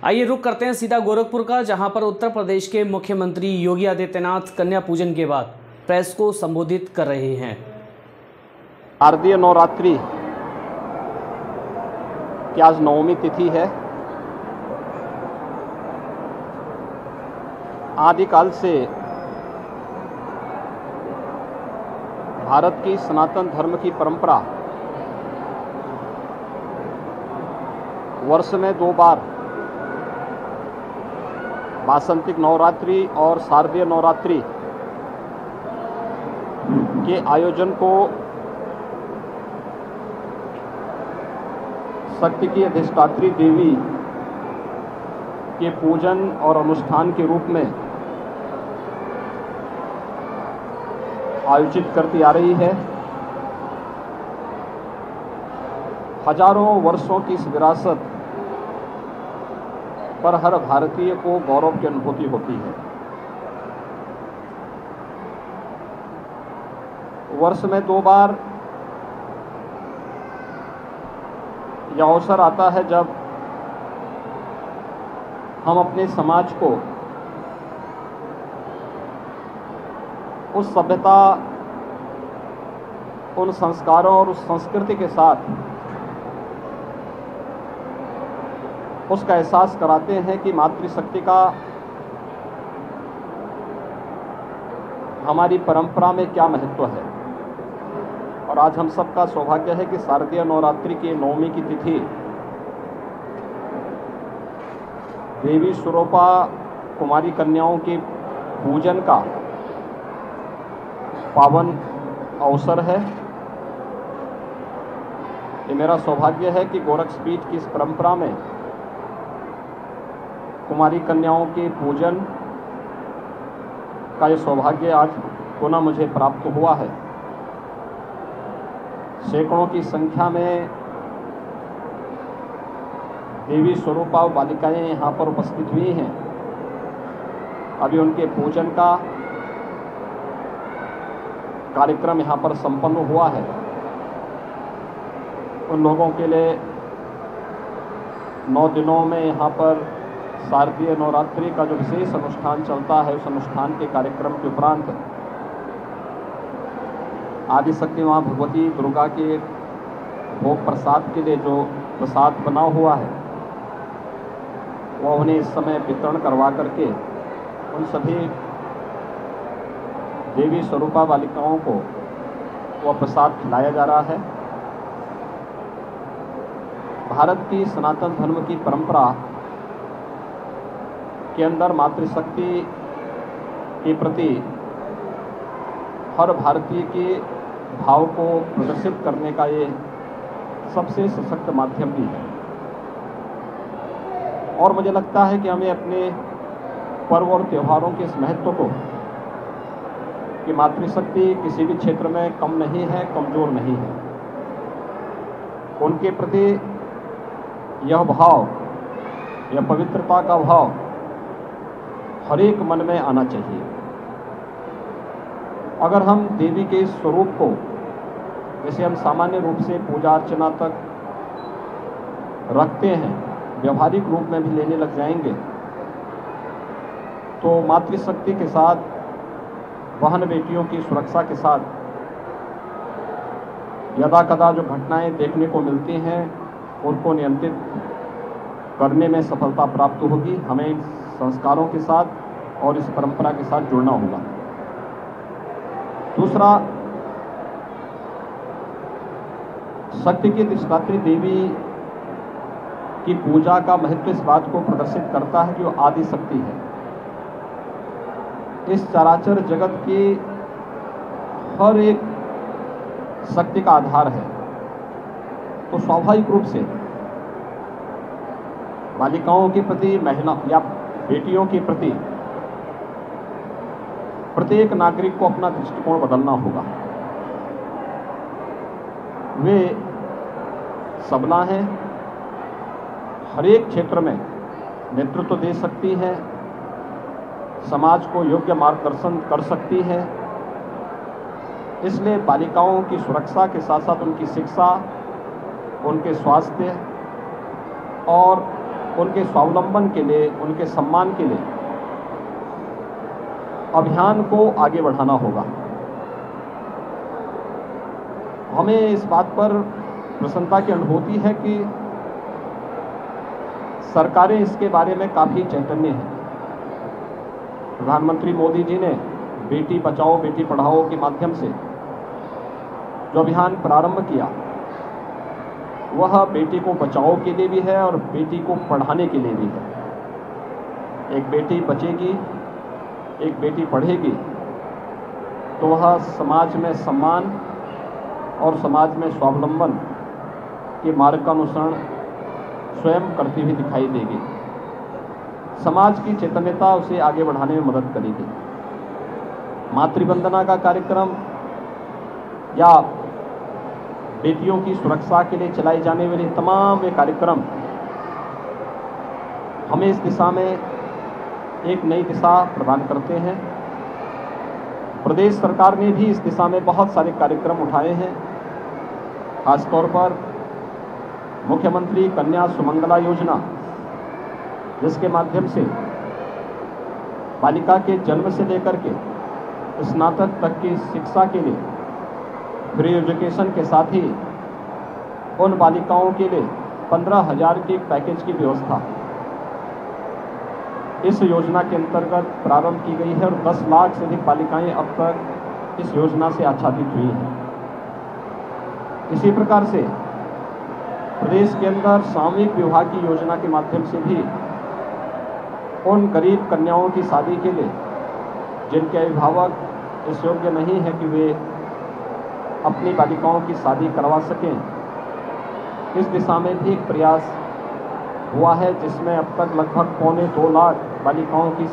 आइए रुक करते हैं सीधा गोरखपुर का, जहां पर उत्तर प्रदेश के मुख्यमंत्री योगी आदित्यनाथ कन्या पूजन के बाद प्रेस को संबोधित कर रहे हैं। शारदीय नवरात्रि की आज 9वीं तिथि है। आदिकाल से भारत की सनातन धर्म की परंपरा वर्ष में 2 बार वासंतिक नवरात्रि और शारदीय नवरात्रि के आयोजन को शक्ति की अधिष्ठात्री देवी के पूजन और अनुष्ठान के रूप में आयोजित करती आ रही है। हजारों वर्षों की इस विरासत पर हर भारतीय को गौरव की अनुभूति होती है। वर्ष में 2 बार यह अवसर आता है जब हम अपने समाज को उस सभ्यता, उन संस्कारों और उस संस्कृति के साथ उसका एहसास कराते हैं कि मातृशक्ति का हमारी परंपरा में क्या महत्व है। और आज हम सबका सौभाग्य है कि शारदीय नवरात्रि की 9वीं की तिथि देवी स्वरूपा कुमारी कन्याओं के पूजन का पावन अवसर है। ये मेरा सौभाग्य है कि गोरक्षपीठ की इस परंपरा में कुमारी कन्याओं के पूजन का ये सौभाग्य आज पुनः मुझे प्राप्त हुआ है। सैकड़ों की संख्या में देवी स्वरूपा बालिकाएं यहाँ पर उपस्थित हुई हैं। अभी उनके पूजन का कार्यक्रम यहाँ पर संपन्न हुआ है। उन लोगों के लिए 9 दिनों में यहाँ पर शारदीय नवरात्रि का जो विशेष अनुष्ठान चलता है, उस अनुष्ठान के कार्यक्रम के उपरांत आदिशक्ति माँ भगवती दुर्गा के भोग प्रसाद के लिए जो प्रसाद बना हुआ है वह उन्हें इस समय वितरण करवा करके उन सभी देवी स्वरूपा बालिकाओं को वह प्रसाद खिलाया जा रहा है। भारत की सनातन धर्म की परंपरा के अंदर मातृशक्ति के प्रति हर भारतीय के भाव को प्रदर्शित करने का ये सबसे सशक्त माध्यम भी है। और मुझे लगता है कि हमें अपने पर्व और त्योहारों के इस महत्व को, कि मातृशक्ति किसी भी क्षेत्र में कम नहीं है, कमजोर नहीं है, उनके प्रति यह भाव, यह पवित्रता का भाव हर एक मन में आना चाहिए। अगर हम देवी के स्वरूप को, जैसे हम सामान्य रूप से पूजा अर्चना तक रखते हैं, व्यवहारिक रूप में भी लेने लग जाएंगे तो मातृशक्ति के साथ, बहन बेटियों की सुरक्षा के साथ यदा कदा जो घटनाएं देखने को मिलती हैं उनको नियंत्रित करने में सफलता प्राप्त होगी। हमें इन संस्कारों के साथ और इस परंपरा के साथ जुड़ना होगा। दूसरा, शक्ति की अधिष्ठात्री देवी की पूजा का महत्व इस बात को प्रदर्शित करता है कि वो आदि शक्ति है। इस चराचर जगत की हर एक शक्ति का आधार है। तो स्वाभाविक रूप से बालिकाओं के प्रति, महिला या बेटियों के प्रति प्रत्येक नागरिक को अपना दृष्टिकोण बदलना होगा। वे सबला हैं, हर एक क्षेत्र में नेतृत्व दे सकती हैं, समाज को योग्य मार्गदर्शन कर सकती है। इसलिए बालिकाओं की सुरक्षा के साथ साथ उनकी शिक्षा, उनके स्वास्थ्य और उनके स्वावलंबन के लिए, उनके सम्मान के लिए अभियान को आगे बढ़ाना होगा। हमें इस बात पर प्रसन्नता की अनुभूति है कि सरकारें इसके बारे में काफ़ी चैतन्य हैं। प्रधानमंत्री मोदी जी ने बेटी बचाओ बेटी पढ़ाओ के माध्यम से जो अभियान प्रारंभ किया, वह बेटी को बचाओ के लिए भी है और बेटी को पढ़ाने के लिए भी है। एक बेटी बचेगी, एक बेटी पढ़ेगी, तो वह समाज में सम्मान और समाज में स्वावलंबन के मार्ग का अनुसरण स्वयं करती हुई दिखाई देगी। समाज की चैतन्यता उसे आगे बढ़ाने में मदद करेगी। मातृवंदना का कार्यक्रम या बेटियों की सुरक्षा के लिए चलाई जाने वाली तमाम ये कार्यक्रम हमें इस दिशा में एक नई दिशा प्रदान करते हैं। प्रदेश सरकार ने भी इस दिशा में बहुत सारे कार्यक्रम उठाए हैं। खासतौर पर मुख्यमंत्री कन्या सुमंगला योजना, जिसके माध्यम से बालिका के जन्म से लेकर के स्नातक तक की शिक्षा के लिए फ्री एजुकेशन के साथ ही उन बालिकाओं के लिए 15,000 के पैकेज की व्यवस्था इस योजना के अंतर्गत प्रारंभ की गई है और 10 लाख से अधिक बालिकाएं अब तक इस योजना से आच्छादित हुई हैं। इसी प्रकार से प्रदेश के अंदर सामूहिक विवाह की योजना के माध्यम से भी उन गरीब कन्याओं की शादी के लिए जिनके अभिभावक इस योग्य नहीं है कि वे अपनी बालिकाओं की शादी करवा सकें, इस दिशा में भी एक प्रयास हुआ है, जिसमें अब तक लगभग 2.25 लाख बालिकाओं की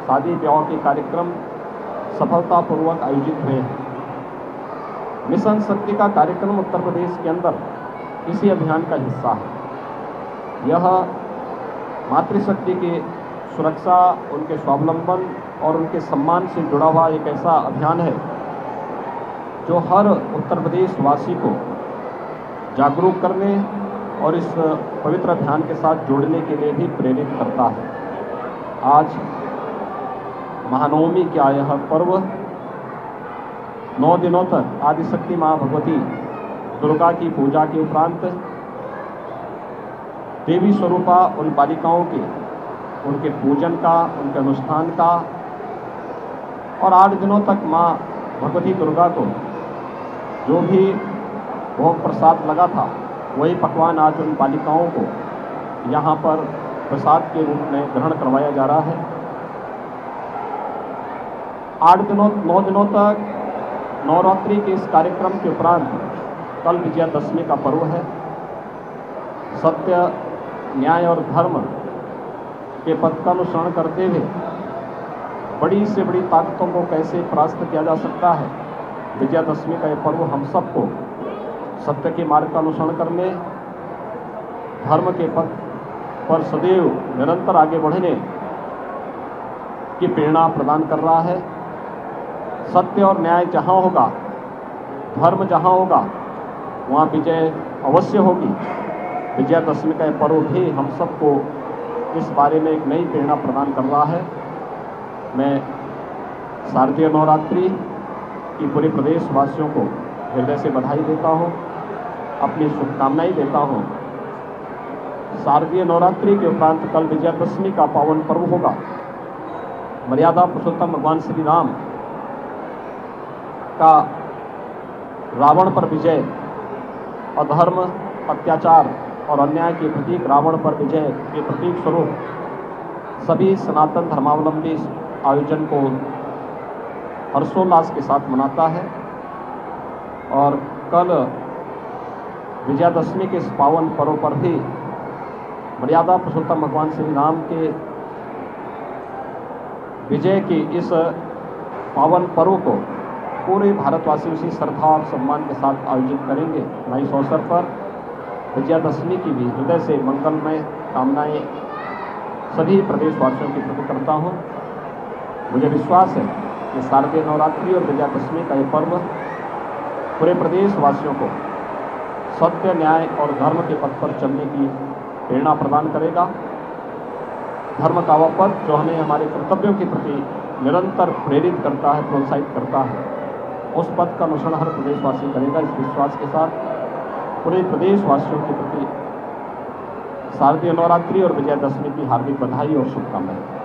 शादी ब्याह के कार्यक्रम सफलतापूर्वक आयोजित हुए हैं। मिशन शक्ति का कार्यक्रम उत्तर प्रदेश के अंदर इसी अभियान का हिस्सा है। यह मातृशक्ति की सुरक्षा, उनके स्वावलंबन और उनके सम्मान से जुड़ा हुआ एक ऐसा अभियान है जो हर उत्तर प्रदेश वासी को जागरूक करने और इस पवित्र अभियान के साथ जोड़ने के लिए भी प्रेरित करता है। आज महानवमी का यह पर्व 9 दिनों तक आदिशक्ति माँ भगवती दुर्गा की पूजा के उपरांत देवी स्वरूपा उन बालिकाओं के उनके पूजन का, उनके अनुष्ठान का और 8 दिनों तक माँ भगवती दुर्गा को जो भी भोग प्रसाद लगा था, वही पकवान आज उन बालिकाओं को यहाँ पर प्रसाद के रूप में ग्रहण करवाया जा रहा है। 9 दिनों तक नवरात्रि के इस कार्यक्रम के उपरांत कल विजयादशमी का पर्व है। सत्य, न्याय और धर्म के पथ का अनुसरण करते हुए बड़ी से बड़ी ताकतों को कैसे परास्त किया जा सकता है, विजयादशमी का यह पर्व हम सबको सत्य के मार्ग का अनुसरण करने, धर्म के पथ पर सदैव निरंतर आगे बढ़ने की प्रेरणा प्रदान कर रहा है। सत्य और न्याय जहाँ होगा, धर्म जहाँ होगा, वहाँ विजय अवश्य होगी। विजयादशमी का यह पर्व भी हम सबको इस बारे में एक नई प्रेरणा प्रदान कर रहा है। मैं शारदीय नवरात्रि की पूरे प्रदेशवासियों को हृदय से बधाई देता हूँ, अपनी शुभकामनाएं देता हूँ। शारदीय नवरात्रि के उपरांत कल विजयादशमी का पावन पर्व होगा। मर्यादा पुरुषोत्तम भगवान श्री राम का रावण पर विजय, अधर्म, अत्याचार और अन्याय के प्रतीक रावण पर विजय के प्रतीक स्वरूप सभी सनातन धर्मावलंबी आयोजन को हर्षोल्लास के साथ मनाता है। और कल विजयादशमी के इस पावन पर्व पर भी मर्यादा पुरुषोत्तम भगवान श्री राम के विजय की इस पावन पर्व को पूरे भारतवासी उसी श्रद्धा और सम्मान के साथ आयोजित करेंगे। मैं इस अवसर पर विजयादशमी की भी हृदय से मंगलमय कामनाएं सभी प्रदेशवासियों के प्रति करता हूँ। मुझे विश्वास है कि शारदीय नवरात्रि और विजयादशमी का यह पर्व पूरे प्रदेशवासियों को सत्य, न्याय और धर्म के पथ पर चलने की प्रेरणा प्रदान करेगा। धर्म का वह पथ जो हमें हमारे कर्तव्यों के प्रति निरंतर प्रेरित करता है, प्रोत्साहित करता है, उस पथ का अनुसरण हर प्रदेशवासी करेगा। इस विश्वास के साथ पूरे प्रदेशवासियों के प्रति शारदीय नवरात्रि और विजयादशमी की हार्दिक बधाई और शुभकामनाएं।